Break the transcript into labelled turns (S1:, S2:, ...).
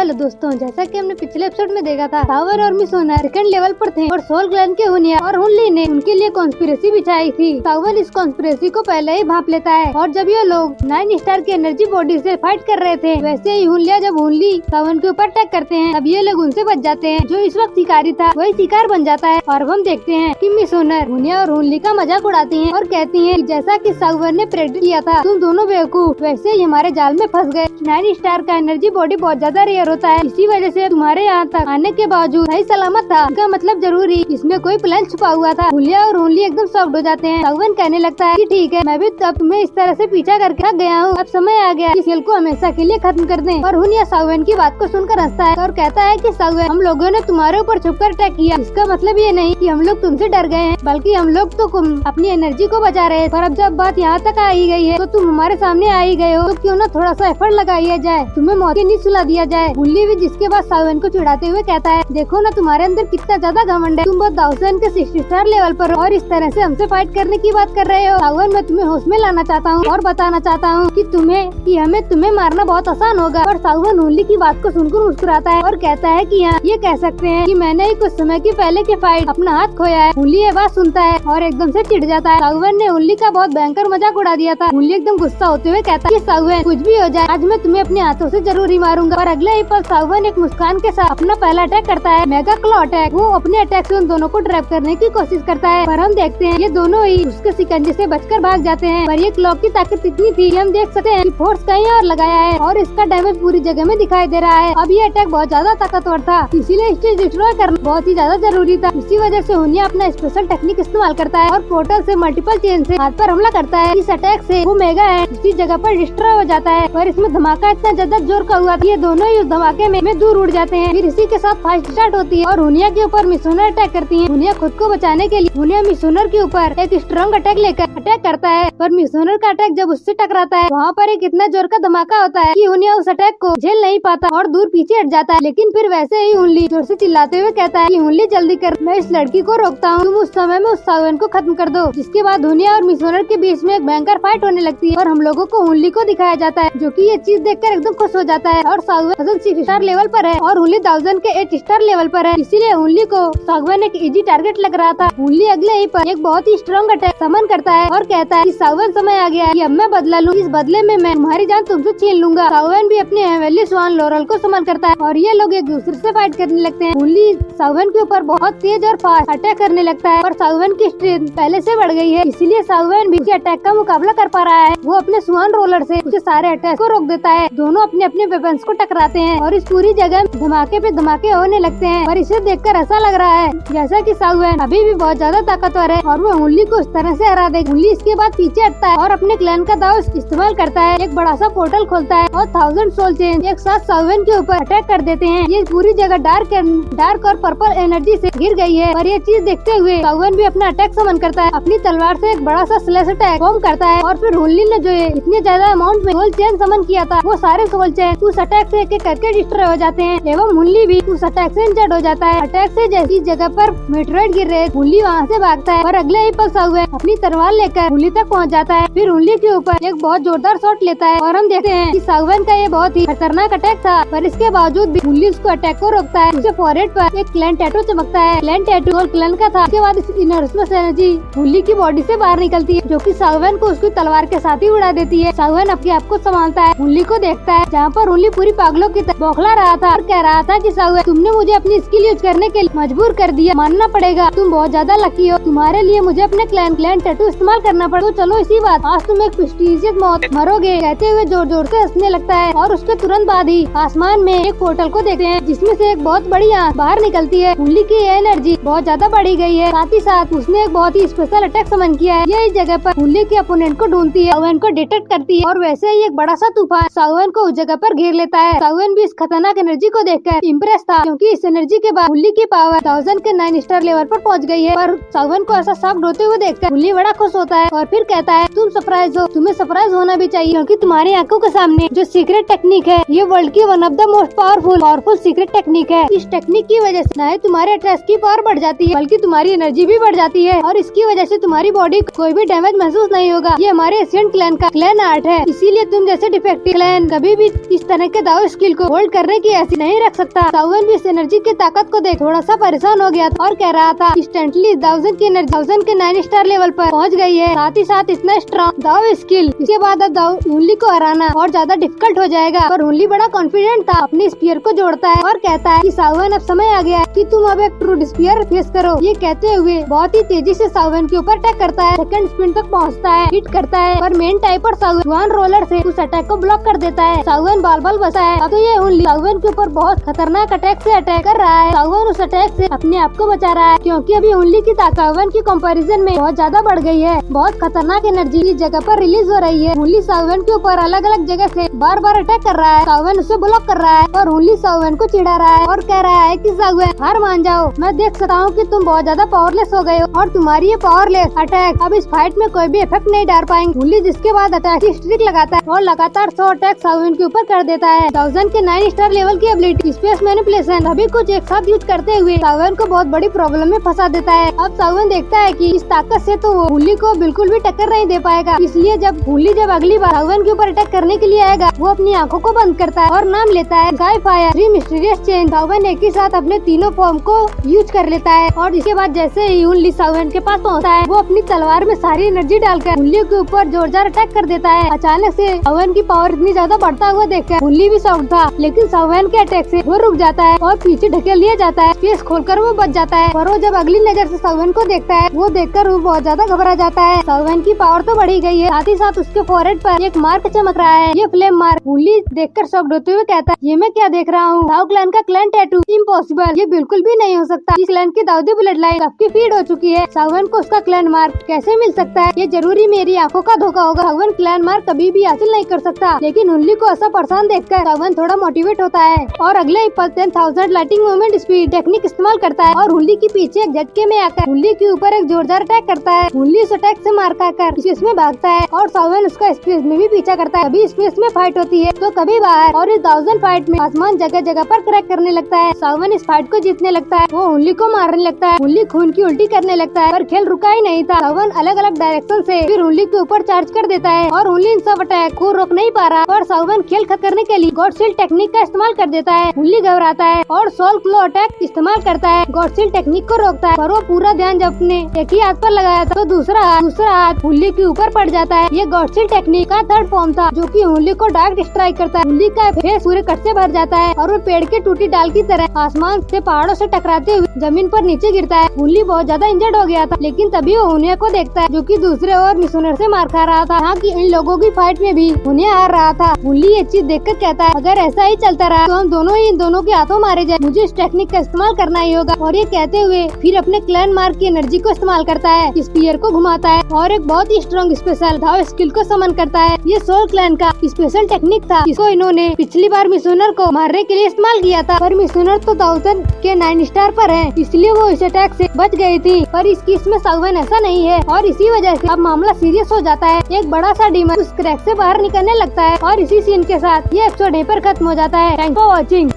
S1: Hello दोस्तों, जैसा कि हमने पिछले एपिसोड में देखा था, सावन और मिस सोनर सेकंड लेवल पर थे और सोल क्लैन के हुनिया और हुनली ने उनके लिए कॉन्स्पिरेसी बिछाई थी। सावन इस कॉन्स्पिरेसी को पहले ही भाप लेता है और जब ये लोग 9 स्टार की एनर्जी बॉडी से फाइट कर रहे थे, वैसे ही हुनलिया जब हुनली सावन के ऊपर अटैक करते हैं, तब ये लोग उनसे बच जाते हैं। जो इस वक्त शिकारी था वही शिकार बन जाता है और हम देखते हैं कि मिस सोनर हुनिया और हुनली का मजाक उड़ाती हैं और कहती हैं कि जैसा कि सावन ने प्रेडिक्ट किया था, तुम दोनों बेवकूफ वैसे ही हमारे जाल में फंस गए। 9 स्टार का एनर्जी बॉडी बहुत ज्यादा रेयर होता है, इसी वजह से तुम्हारे यहाँ तक आने के बावजूद सही सलामत था। इसका मतलब जरूरी इसमें कोई प्लान छुपा हुआ था। हुलिया और हुनली एकदम शॉक्ड हो जाते हैं। सावन कहने लगता है कि ठीक है, मैं भी तब तुम्हें इस तरह से पीछा करके थक गया हूँ, अब समय आ गया इस खेल को हमेशा के लिए खत्म कर दें। और हुनिया सावन की बात को सुनकर हंसता है और कहता है कि सावन, हम लोगों ने तुम्हारे ऊपर छुपकर अटैक किया, इसका मतलब ये नहीं कि हम लोग तुमसे डर गए हैं, बल्कि हम लोग तो अपनी एनर्जी को बचा रहे हैं। पर अब जब बात यहाँ तक आ ही गई है तो तुम हमारे सामने आ ही गए हो, तो क्यों न थोड़ा सा एफर्ट लगाया जाए, तुम्हें मौत की नींद सुला दिया जाए। हुनली भी जिसके बाद सावन को चिढ़ाते हुए कहता है, देखो ना तुम्हारे अंदर कितना ज्यादा घमंड है, तुम बहुत दाउसन के 60 स्टार लेवल पर हो और इस तरह से हमसे फाइट करने की बात कर रहे हो। सावन, मैं तुम्हें होश में लाना चाहता हूँ और बताना चाहता हूँ कि हमें तुम्हें मारना बहुत आसान होगा। और सावन हुनली की बात को सुनकर मुस्कुराता है और कहता है कि हाँ, ये कह सकते हैं कि मैंने ही कुछ समय की पहले की फाइट अपना हाथ खोया है। हुनली ये बात सुनता है और एकदम से चिढ़ जाता है। सावन ने हुनली का बहुत भयंकर मजाक उड़ा दिया था। हुनली एकदम गुस्सा होते हुए कहता है कि सावन, कुछ भी हो जाए, आज मैं तुम्हें अपने हाथों से जरूर ही मारूंगा। और अगले ही पल सावन एक मुस्कान के साथ अपना पहला अटैक करता है, मेगा क्लॉ अटैक। वो अपने अटैक से उन दोनों को ट्रैप करने की कोशिश करता है, पर हम देखते हैं ये दोनों ही उसके शिकंजे से बचकर भाग जाते हैं। पर ये क्लॉ की ताकत इतनी थी कि हम देख सकते हैं कि फोर्स कहीं और लगाया है और इसका डैमेज पूरी जगह में दिखाई दे रहा है। अब ये अटैक बहुत ज्यादा ताकतवर था, इसीलिए इसे डिस्ट्रॉय करना बहुत ही ज्यादा जरूरी था। इसी वजह से हुनिया अपना स्पेशल टेक्निक इस्तेमाल करता है और पोर्टल से मल्टीपल चेन से हाथ पर हमला करता है। इस अटैक से वो मेगा है उसी जगह पर डिस्ट्रॉय हो जाता है और इसमें धमाका इतना ज्यादा जोर का हुआ था, ये दोनों ही उस धमाके में दूर उड़ जाते हैं। फिर इसी के साथ फाइट स्टार्ट होती है और हुनिया के ऊपर मिस सोनर अटैक करती है। हुनिया खुद को बचाने के लिए हुनिया मिस सोनर के ऊपर एक स्ट्रॉन्ग अटैक लेकर अटैक करता है, पर मिस सोनर का अटैक जब उससे टकराता है, वहाँ पर एक इतना जोर का धमाका होता है कि हुनिया उस अटैक को झेल नहीं पाता और दूर पीछे हट जाता है। लेकिन फिर वैसे ही हुनली जोर से चिल्लाते हुए कहता है कि हुनली जल्दी कर, मैं इस लड़की को रोकता हूँ, तुम उस समय में उस सावन को खत्म कर दो। जिसके बाद हुनिया और मिस सोनर के बीच में एक भयंकर फाइट होने लगती है और हम लोगों को हुनली को दिखाया जाता है, जो कि ये चीज देखकर एकदम खुश हो जाता है। और सावन 6 स्टार लेवल पर है और हुनली 1000 के 8 स्टार लेवल पर है, इसीलिए हुनली को सावन एक इजी टारगेट लग रहा था। हुनली अगले ही पर एक बहुत ही स्ट्रॉन्ग अटैक समन करता है और कहता है कि सावन, समय आ गया है कि अब मैं बदला लूँ, इस बदले में मैं तुम्हारी जान तुमसे छीन लूंगा। सावन भी अपने हेवनली स्वान लोरल को समन करता है और ये लोग एक दूसरे से फाइट करने लगते हैं। हुनली सावन के ऊपर बहुत तेज और फास्ट अटैक करने लगता है और सावन की स्ट्रेंथ पहले से बढ़ गई है, इसीलिए सावन भी अटैक का मुकाबला कर पा रहा है। वो अपने स्वान रोलर से उसके सारे अटैक को रोक देता है। दोनों अपने अपने वेपन्स को टकराते हैं और इस पूरी जगह धमाके पे धमाके होने लगते हैं। और इसे देखकर ऐसा लग रहा है जैसा कि सावन अभी भी बहुत ज्यादा ताकतवर है और वो हुनली को इस तरह से हरा दे। हुनली इसके बाद पीछे हटता है और अपने क्लैन का दाव इस्तेमाल करता है, एक बड़ा सा पोर्टल खोलता है और 1000 सोल चेन एक साथ सावन के ऊपर अटैक कर देते हैं। ये पूरी जगह डार्क और पर्पल एनर्जी से घिर गई है। और ये चीज देखते हुए सावन भी अपना अटैक समन करता है, अपनी तलवार से एक बड़ा सा स्लैश अटैक फॉर्म करता है। और फिर हुनली ने जो इतने ज्यादा अमाउंट में सोल चेन समन किया था, वो सारे सोल चेन उस अटैक से एक करके डिस्ट्रॉय हो जाते हैं एवं हुनली भी उस अटैक से इंजर्ड हो जाता है। अटैक से जैसी जगह पर मेटेरॉइड गिर रहे, हुनली वहाँ से भागता है और अगले ही पल सावन अपनी तलवार लेकर हुनली तक पहुँच जाता है। फिर हुनली के ऊपर एक बहुत जोरदार शॉट लेता है और हम देखते हैं कि सावन का ये बहुत ही खतरनाक अटैक था, पर इसके बावजूद भी हुनली उसको अटैक को रोकता है। उसके फॉरहेड पर एक क्लैन टैटू चमकता है, क्लैन टैटू और क्लैन का था। इसके बाद इस इनर्समस एनर्जी हुनली की बॉडी से बाहर निकलती है, जो कि सावन को उसकी तलवार के साथ ही उड़ा देती है। सावन अपने आप को संभालता है, हुनली को देखता है, जहाँ पर हुनली पूरी पागलों की तरह बौखला रहा था और कह रहा था कि सावन, तुमने मुझे अपनी स्किल यूज करने के लिए मजबूर कर दिया, मानना पड़ेगा, तुम बहुत ज्यादा लकी हो, तुम्हारे लिए मुझे अपने क्लैन टैटू इस्तेमाल करना पड़ा। तो चलो इसी बात, आज तुम एक प्रेस्टीजियस मौत मरोगे, कहते हुए जोर जोर से हंसने लगता है। और उसके तुरंत बाद ही आसमान में एक पोर्टल को देखते हैं, जिसमें से एक बहुत बड़ी आंख बाहर निकलती है। हुनली की एनर्जी बहुत ज्यादा बढ़ी गई है, साथ ही साथ उसने एक बहुत ही स्पेशल अटैक समन किया है। ये इस जगह पर हुनली के अपोनेंट को ढूंढती है, सावन को डिटेक्ट करती है और वैसे ही एक बड़ा सा तूफान सावन को उस जगह पर घेर लेता है। सावन भी इस खतरनाक एनर्जी को देखकर इम्प्रेस था, क्योंकि इस एनर्जी के बाद हुनली की पावर 1000 के 9 स्टार लेवल पर पहुंच गई है। पर सावन को ऐसा शॉक्ड होते हुए देखकर हुनली बड़ा खुश होता है और फिर कहता है, तुम सरप्राइज हो, तुम्हें सरप्राइज होना भी चाहिए, क्योंकि तुम्हारी आंखों के सामने जो सीक्रेट टेक्निक है, ये वर्ल्ड की one of the most powerful secret technique है। इस टेक्निक की वजह से न ही तुम्हारे अटैक की पावर बढ़ जाती है, बल्कि तुम्हारी एनर्जी भी बढ़ जाती है और इसकी वजह से तुम्हारी बॉडी को कोई भी डैमेज महसूस नहीं होगा। ये हमारे एशियन क्लैन का क्लैन आर्ट है, इसीलिए तुम जैसे डिफेक्टिव क्लैन कभी भी इस तरह के दाव स्किल को होल्ड करने की ऐसी नहीं रख सकता। सावन भी इस एनर्जी की ताकत को देख थोड़ा सा परेशान हो गया और कह रहा था इंस्टेंटली 1000 की एनर्जी 1000 के 9 स्टार लेवल पर पहुंच गई है, साथ ही साथ इतना स्ट्रॉन्ग दाव स्किल। इसके बाद अब हुनली को हराना और ज्यादा डिफिकल्ट हो जाएगा। पर हुनली बड़ा कॉन्फिडेंट था, अपनी स्पीयर को जोड़ता है और कहता है कि सावन अब समय आ गया है कि तुम अब एक ट्रू स्पीयर फेस करो। ये कहते हुए बहुत ही तेजी से सावन के ऊपर अटैक करता है, सेकंड स्पिन तक पहुंचता है, हिट करता है और मेन टाइपर सावन रोलर से उस अटैक को ब्लॉक कर देता है। सावन बाल बचा है। अब तो ये हुनली सावन के ऊपर बहुत खतरनाक अटैक से अटैक कर रहा है। सावन उस अटैक से अपने आप को बचा रहा है क्योंकि अभी हुनली की ताकत सावन की कंपैरिजन में बहुत ज्यादा बढ़ गई है। बहुत खतरनाक एनर्जी इस जगह पर रिलीज हो रही है। हुनली सावन के ऊपर अलग अलग जगह से बार बार अटैक कर रहा है। सावन उसे ब्लॉक कर रहा है और हुनली सावन को चिढ़ा रहा है और कह रहा है कि सावन हार मान जाओ, मैं देख सकता हूँ कि तुम बहुत ज्यादा पावरलेस हो गए हो और तुम्हारी ये पावरलेस अटैक अब इस फाइट में कोई भी इफेक्ट नहीं डाल पाएंगे। हुनली जिसके बाद अटैक की स्ट्रिक लगाता है और लगातार 100 अटैक सावन के ऊपर कर देता है। 1000 के 9 स्टार लेवल की एबिलिटी स्पेस मैनिपुलेशन सभी कुछ एक साथ यूज करते हुए सावन को बहुत बड़ी प्रॉब्लम में फंसा देता है। अब सावन देखता है कि इस ताकत से तो वो हुनली को बिल्कुल भी टक्कर नहीं दे पाएगा, इसलिए हुनली जब अगली बार सावन के ऊपर अटैक करने के लिए आएगा वो अपनी आंखों को बंद करता है और नाम लेता है स्काई फायर 3 मिस्टीरियस चेन। सावन एक ही साथ अपने तीनों फॉर्म को यूज कर लेता है और इसके बाद जैसे ही हुनली सावन के पास पहुंचता है वो अपनी तलवार में सारी एनर्जी डालकर हुनली के ऊपर जोरदार अटैक कर देता है। अचानक से सावन की पावर इतनी ज्यादा बढ़ता हुआ देखकर हुनली भी शॉक्ड था, लेकिन सावन के अटैक से वो रुक जाता है और पीछे ढकेल लिया जाता है। स्पेस खोलकर वो बच जाता है और वो जब अगली नजर से सावन को देखता है वो देखकर वो बहुत ज्यादा घबरा जाता है। सावन की पावर तो बढ़ी गई है, साथ ही साथ उसके फोरहेड पर एक मार्क चमक रहा है, ये फ्लेम मार्क। हुनली देखकर शॉक्ड होते हुए कहता है ये मैं क्या देख रहा हूँ, दाव क्लैन का क्लैन टैटू, इम्पॉसिबल, ये बिल्कुल भी नहीं हो सकता। इस क्लैन की दाऊदी ब्लड लाइन सबकी फीड हो चुकी है, सावन को उसका क्लैन मार्क कैसे मिल सकता है, ये जरूरी मेरी आंखों का धोखा होगा। सावन क्लैन मार्क कभी भी हासिल नहीं कर सकता। लेकिन हुनली को ऐसा परेशान देखकर सावन थोड़ा मोटिवेट होता है और अगले ही पल 10,000 लाइटिंग मूवमेंट स्पीड टेक्निक इस्तेमाल करता है और हुनली के पीछे एक झटके में आकर हुनली के ऊपर एक जोरदार अटैक करता है। हुनली उस अटैक से मार खाकर स्पेस में भागता है और सावन उसका स्पेस में भी पीछा करता है। कभी स्पेस में फाइट होती है तो कभी बाहर और इस 1000 फाइट में आसमान जगह जगह पर क्रैक करने लगता है। सावन इस फाइट को जीतने लगता है, वो हुनली को मारने लगता है, हुनली खून की उल्टी करने लगता है पर खेल रुका ही नहीं था। सावन अलग अलग डायरेक्शन से फिर हुनली के ऊपर चार्ज कर देता है और हुनली इन सब अटैक को रोक नहीं पा रहा और सावन खेल खत्म करने के लिए गॉड शील्ड टेक्निक का इस्तेमाल कर देता है। हुनली घबराता है और सोल क्लो अटैक इस्तेमाल करता है, गॉड शील्ड टेक्निक को रोकता है पर वो पूरा ध्यान जब अपने एक ही हाथ पर लगाया था तो दूसरा हाथ हुनली के ऊपर पड़ जाता है। ये गॉड शील्ड टेक्निक का थर्ड फॉर्म था जो कि हुनली को डायरेक्ट स्ट्राइक करता है। हुनली का फेस पूरे कट से भर जाता है और वो पेड़ के टूटी डाल की तरह आसमान से पहाड़ों से टकराते हुए जमीन पर नीचे गिरता है। हुनली बहुत ज्यादा इंजर्ड हो गया था, लेकिन तभी वो हुनिया को देखता है जो कि दूसरे ओर मिशनर से मार खा रहा था। यहाँ की इन लोगों की फाइट में भी हुनिया हार रहा था। हुनली ये चीज देखकर कहता है अगर ऐसा ही चलता रहा तो हम दोनों ही इन दोनों के हाथों मारे जाए, मुझे इस टेक्निक का इस्तेमाल करना ही होगा। और ये कहते हुए फिर अपने क्लैन मार्क की एनर्जी को इस्तेमाल करता है, स्पीयर को घुमाता है और एक बहुत ही स्ट्रॉन्ग स्पेशल धाव स्किल को समन करता है। ये सोल क्लैन का स्पेशल टेक्निक था, इसको इन्होंने पिछली बार मिशनर को मारने के लिए इस्तेमाल किया था पर मिशनर तो 1000 के 9 स्टार पर है, इसलिए वो इस अटैक से बच गई थी। पर इस केस में सावन ऐसा नहीं है और इसी वजह से अब मामला सीरियस हो जाता है। एक बड़ा सा डीमन उस क्रैक से बाहर निकलने लगता है और इसी सीन के साथ ये एपिसोड यहीं पर खत्म हो जाता है। Thanks for watching.